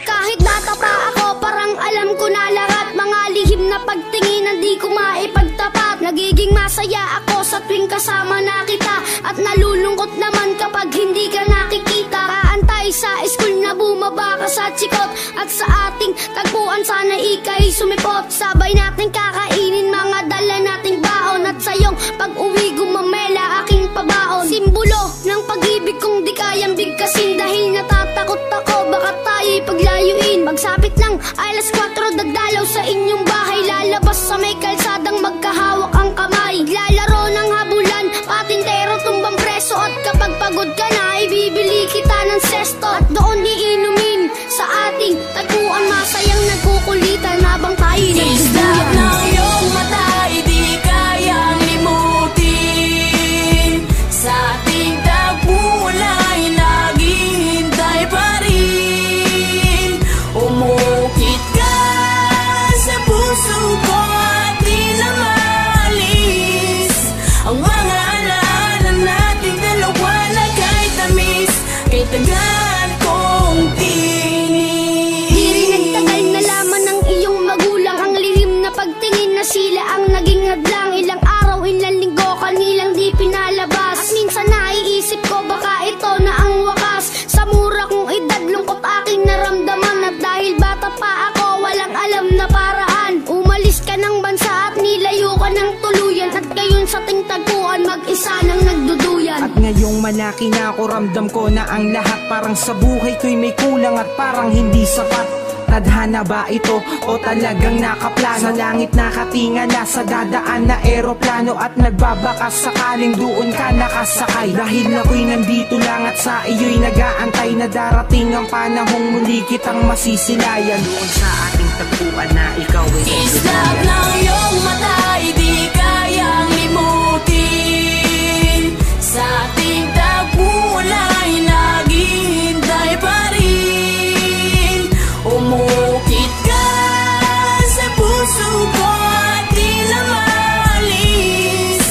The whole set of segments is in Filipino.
Kahit bata pa ako, parang alam ko na lahat. Mga lihim na pagtingin, di ko maipagtapat. Nagiging masaya ako sa tuwing kasama na kita, at nalulungkot naman kapag hindi ka nakikita. Kaantay sa school na bumaba ka sa chikot, at sa ating tagpuan sana ika'y sumipot. Sabay natin kakainin mga dala nating baon, at sa iyong pag-uwi gumamela aking pabaon. Simbolo ng pag-ibig kong di kayang bigkasin, dahil natatakot ako baka tayo'y paglayuin. Magsapit lang alas 4, dagdalaw sa inyong bahay, lalabas sa may kalsadang magkahawak ang kamay. Lalaro ng habulan, patintero tumbang preso, at kapag pagod ka na ibibili kita ng sesto, at doon iinumin sa ating tagpuan. Masayang nagkukulitan habang tayo'y nagduduyan. ng iyong mata ay di kayang limutin. Sa ating tagpuan ay naghihintay pa rin. Umukit ka sa puso ko at di na maalis ang mga alaala nating dalawa na kay tamis, kay tagal kong tinis. Di rin nagtagal na laman ng iyong magulang, ang lihim na pagtingin na sila ang naging hadlang. Ilang araw, ilang linggo, kanilang di pinalabas, at minsan naiisip ko baka ito na ang wakas. Sa mura kong edad, lungkot aking naramdaman, at dahil bata pa ako, walang alam na paraan. Umalis ka ng bansa at nilayo ka ng tuluyan, at ngayon sa ting tagpuan mag-isa nang nagduduyan. At ngayong malaki na ako, ramdam ko na ang lahat parang sa buhay ko'y may kulang at parang hindi sapat. Tadhana ba ito o talagang nakaplano? Sa langit nakatingala sa dadaan na eroplano, at nagbabakas sakaling doon ka nakasakay. Dahil ako'y nandito lang at sa iyo'y nag-aantay na darating ang panahong muli kitang masisilayan. Doon sa ating tagpuan na ikaw ay Islap ng iyong mata ay di kayang limutin. Sa ating tagpuan ay naghihintay pa rin. Umukit ka sa puso ko at di na maalis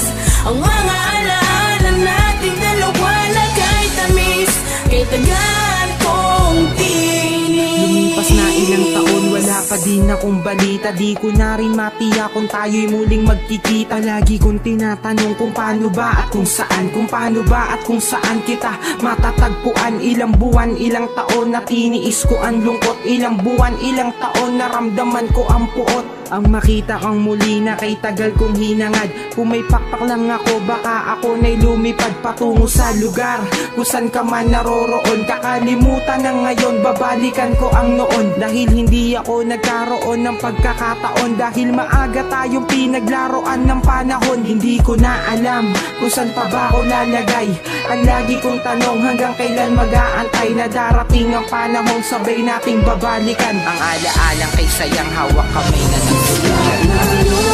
ang mga alaala nating dalawa na kay tamis, kay tagal kong tinis. Lumipas na ilang taon, wala pa din akong balita. Di ko na rin matiyak kung tayo'y muling magkikita. Lagi kong tinatanong kung paano ba at kung saan, kung paano ba at kung saan kita matatagpuan. Ilang buwan, ilang taon na tiniis ko ang lungkot. Ilang buwan, ilang taon naramdaman ko ang puot. Ang makita kang muli na kay tagal kong hinangad. Kung may pakpak lang ako, baka ako na'y lumipad patungo sa lugar kung saan ka man naroroon. Kakalimutan na ngayon, babalikan ko ang noon. Dahil hindi ako nagkaroon ng pagkakataon, dahil maaga tayong pinaglaruan ng panahon. Hindi ko na alam kung saan pa ba ako lalagay. Ang lagi kong tanong, hanggang kailan mag-aantay na darating ang panahong sabay nating babalikan ang alaalang kay sayang hawak kamay na nagsusuyan.